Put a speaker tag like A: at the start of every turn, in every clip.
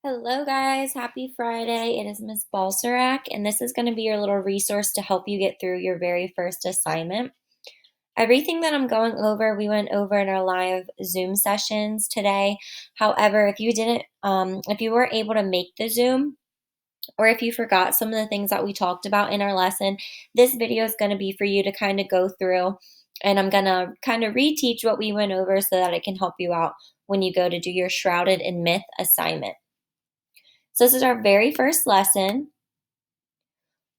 A: Hello, guys. Happy Friday. It is Miss Balsarac, and this is going to be your little resource to help you get through your very first assignment. Everything that I'm going over, we went over in our live Zoom sessions today. However, if you weren't able to make the Zoom, or if you forgot some of the things that we talked about in our lesson, this video is going to be for you to kind of go through, and I'm going to kind of reteach what we went over so that it can help you out when you go to do your Shrouded in Myth assignment. So this is our very first lesson.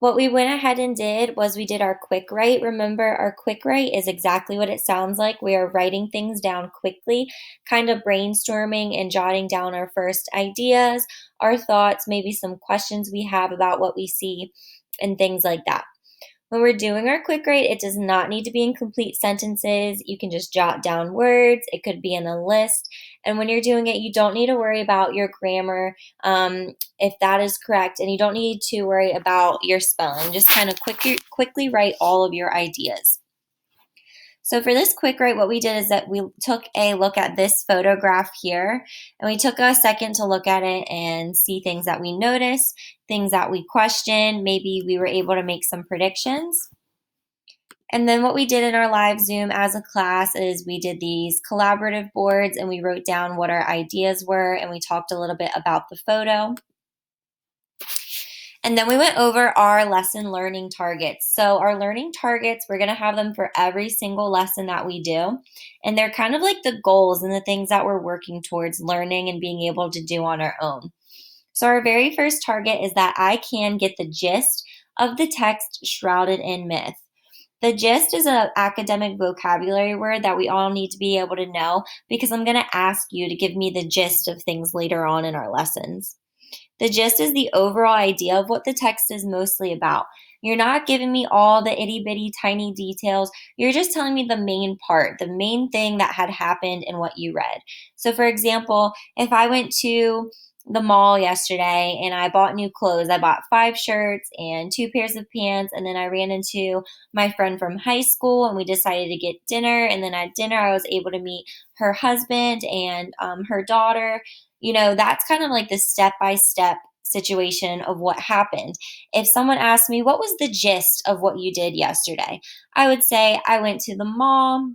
A: What we went ahead and did was we did our quick write. Remember, our quick write is exactly what it sounds like. We are writing things down quickly, kind of brainstorming and jotting down our first ideas, our thoughts, maybe some questions we have about what we see, and things like that. When we're doing our quick write, it does not need to be in complete sentences. You can just jot down words. It could be in a list. And when you're doing it, you don't need to worry about your grammar, if that is correct, and you don't need to worry about your spelling. Just kind of quickly write all of your ideas. So for this quick write, what we did is that we took a look at this photograph here, and we took a second to look at it and see things that we noticed, things that we questioned. Maybe we were able to make some predictions. And then what we did in our live Zoom as a class is we did these collaborative boards, and we wrote down what our ideas were, and we talked a little bit about the photo. And then we went over our lesson learning targets. So our learning targets, we're going to have them for every single lesson that we do. And they're kind of like the goals and the things that we're working towards learning and being able to do on our own. So our very first target is that I can get the gist of the text shrouded in myth. The gist is an academic vocabulary word that we all need to be able to know, because I'm going to ask you to give me the gist of things later on in our lessons. The gist is the overall idea of what the text is mostly about. You're not giving me all the itty bitty tiny details. You're just telling me the main part, the main thing that had happened in what you read. So, for example, if I went to the mall yesterday and I bought new clothes, I bought 5 shirts and 2 pairs of pants, and then I ran into my friend from high school and we decided to get dinner. And then at dinner, I was able to meet her husband and her daughter. That's kind of like the step-by-step situation of what happened. If someone asked me, what was the gist of what you did yesterday? I would say, I went to the mall,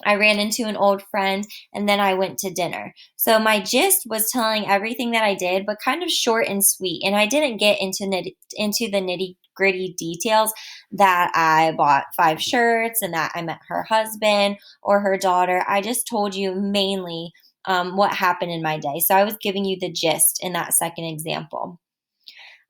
A: I ran into an old friend, and then I went to dinner. So my gist was telling everything that I did, but kind of short and sweet. And I didn't get into the nitty-gritty details that I bought 5 shirts and that I met her husband or her daughter. I just told you mainly what happened in my day. So I was giving you the gist in that second example.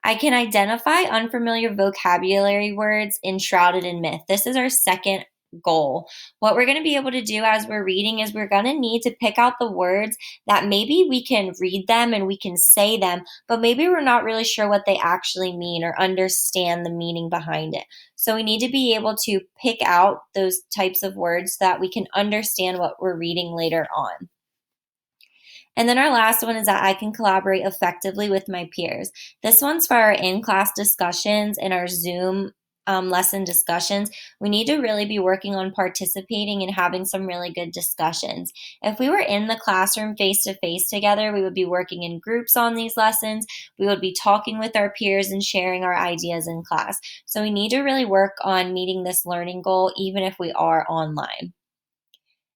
A: I can identify unfamiliar vocabulary words enshrouded in myth. This is our second goal. What we're going to be able to do as we're reading is we're going to need to pick out the words that maybe we can read them and we can say them, but maybe we're not really sure what they actually mean or understand the meaning behind it. So we need to be able to pick out those types of words so that we can understand what we're reading later on. And then our last one is that I can collaborate effectively with my peers. This one's for our in-class discussions and our Zoom lesson discussions. We need to really be working on participating and having some really good discussions. If we were in the classroom face-to-face together, we would be working in groups on these lessons. We would be talking with our peers and sharing our ideas in class. So we need to really work on meeting this learning goal, even if we are online.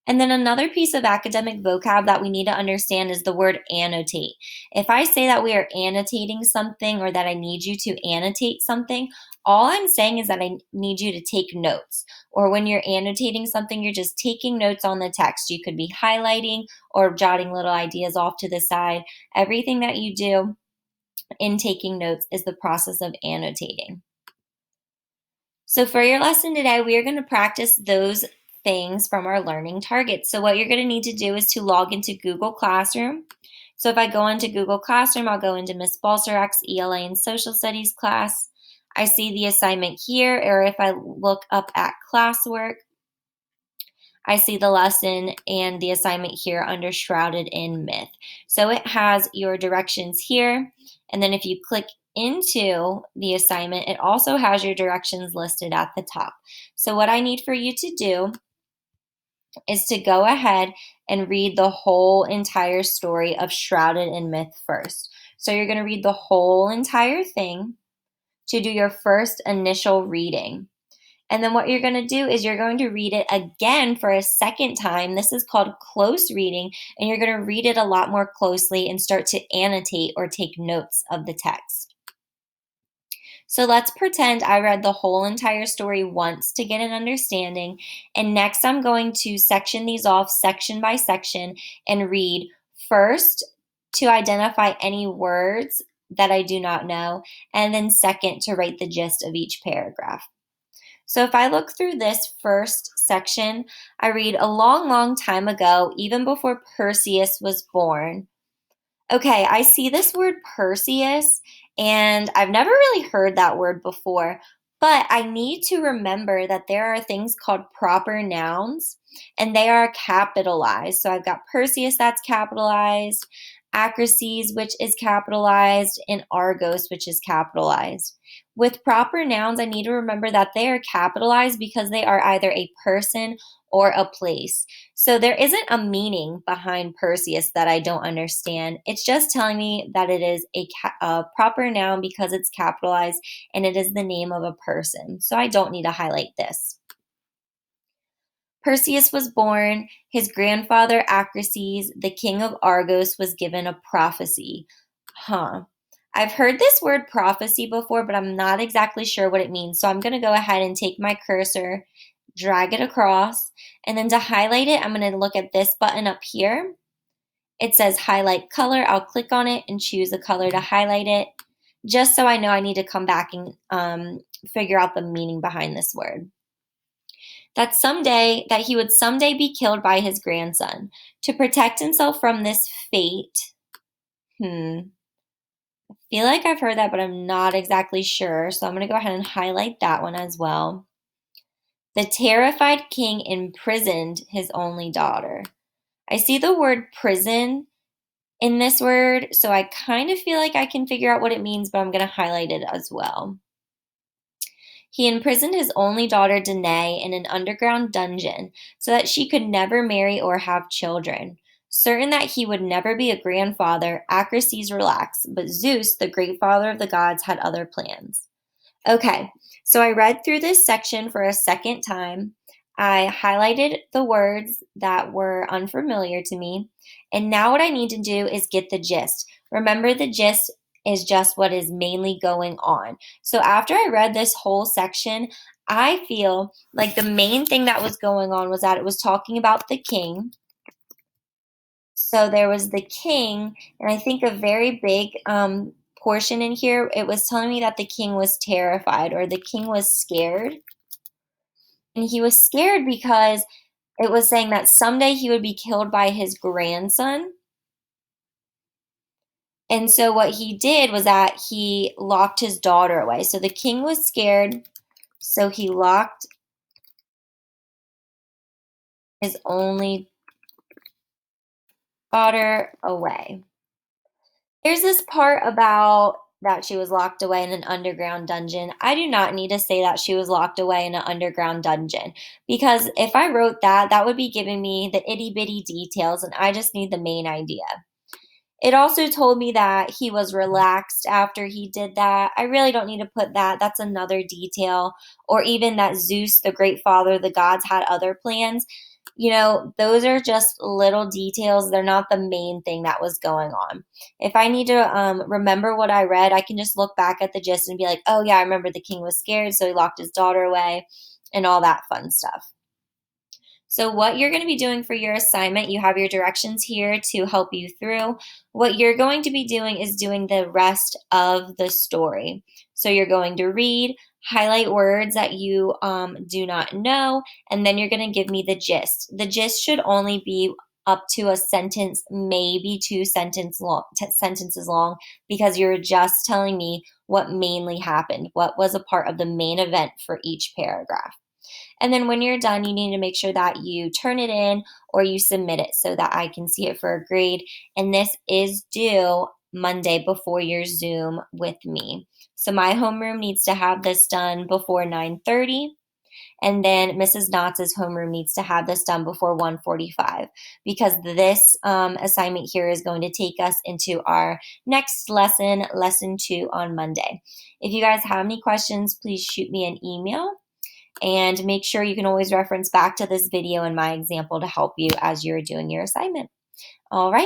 A: And then another piece of academic vocab that we need to understand is the word annotate. If I say that we are annotating something or that I need you to annotate something, all I'm saying is that I need you to take notes. Or when you're annotating something, you're just taking notes on the text. You could be highlighting or jotting little ideas off to the side. Everything that you do in taking notes is the process of annotating. So for your lesson today, we are going to practice those things from our learning targets. So what you're going to need to do is to log into Google Classroom. So if I go into Google Classroom, I'll go into Miss Balsarac's ELA and Social Studies class. I see the assignment here, or if I look up at classwork, I see the lesson and the assignment here under Shrouded in Myth. So it has your directions here, and then if you click into the assignment, it also has your directions listed at the top. So what I need for you to do is to go ahead and read the whole entire story of Shrouded in Myth first. So you're going to read the whole entire thing to do your first initial reading. And then what you're going to do is you're going to read it again for a second time. This is called close reading, and you're going to read it a lot more closely and start to annotate or take notes of the text. So let's pretend I read the whole entire story once to get an understanding. And next, I'm going to section these off section by section and read first to identify any words that I do not know, and then second to write the gist of each paragraph. So if I look through this first section, I read a long, long time ago, even before Perseus was born. Okay, I see this word Perseus, and I've never really heard that word before, but I need to remember that there are things called proper nouns, and they are capitalized. So I've got Perseus, that's capitalized, Acraces, which is capitalized, and Argos, which is capitalized. With proper nouns, I need to remember that they are capitalized because they are either a person or a place. So there isn't a meaning behind Perseus that I don't understand. It's just telling me that it is a proper noun because it's capitalized and it is the name of a person. So I don't need to highlight this. Perseus was born. His grandfather Acraces, the king of Argos, was given a prophecy. I've heard this word prophecy before, but I'm not exactly sure what it means. So I'm going to go ahead and take my cursor, drag it across, and then to highlight it, I'm going to look at this button up here. It says highlight color. I'll click on it and choose a color to highlight it, just so I know I need to come back and figure out the meaning behind this word. That he would someday be killed by his grandson. To protect himself from this fate, feel like I've heard that, but I'm not exactly sure. So I'm going to go ahead and highlight that one as well. The terrified king imprisoned his only daughter. I see the word prison in this word, so I kind of feel like I can figure out what it means, but I'm going to highlight it as well. He imprisoned his only daughter, Danae, in an underground dungeon so that she could never marry or have children. Certain that he would never be a grandfather, Acraces relaxed, but Zeus, the great father of the gods, had other plans. Okay, so I read through this section for a second time. I highlighted the words that were unfamiliar to me. And now what I need to do is get the gist. Remember, the gist is just what is mainly going on. So after I read this whole section, I feel like the main thing that was going on was that it was talking about the king. So there was the king, and I think a very big portion in here, it was telling me that the king was terrified or the king was scared. And he was scared because it was saying that someday he would be killed by his grandson. And so what he did was that he locked his daughter away. So the king was scared, so he locked his only daughter away. There's this part about that she was locked away in an underground dungeon. I do not need to say that she was locked away in an underground dungeon because if I wrote that, that would be giving me the itty bitty details and I just need the main idea. It also told me that he was relaxed after he did that. I really don't need to put that. That's another detail. Or even that Zeus, the great father of the gods, had other plans. Those are just little details. They're not the main thing that was going on. If I need to remember what I read, I can just look back at the gist and be like, oh, yeah, I remember the king was scared, so he locked his daughter away and all that fun stuff. So what you're going to be doing for your assignment, you have your directions here to help you through. What you're going to be doing is doing the rest of the story. So you're going to read, highlight words that you do not know, and then you're going to give me the gist. The gist should only be up to a sentence, maybe two sentences long, because you're just telling me what mainly happened, what was a part of the main event for each paragraph. And then when you're done, you need to make sure that you turn it in or you submit it so that I can see it for a grade. And this is due Monday before your Zoom with me. So my homeroom needs to have this done before 9:30. And then Mrs. Knott's homeroom needs to have this done before 1:45, because this assignment here is going to take us into our next lesson, lesson 2, on Monday. If you guys have any questions, please shoot me an email. And make sure you can always reference back to this video and my example to help you as you're doing your assignment. All right.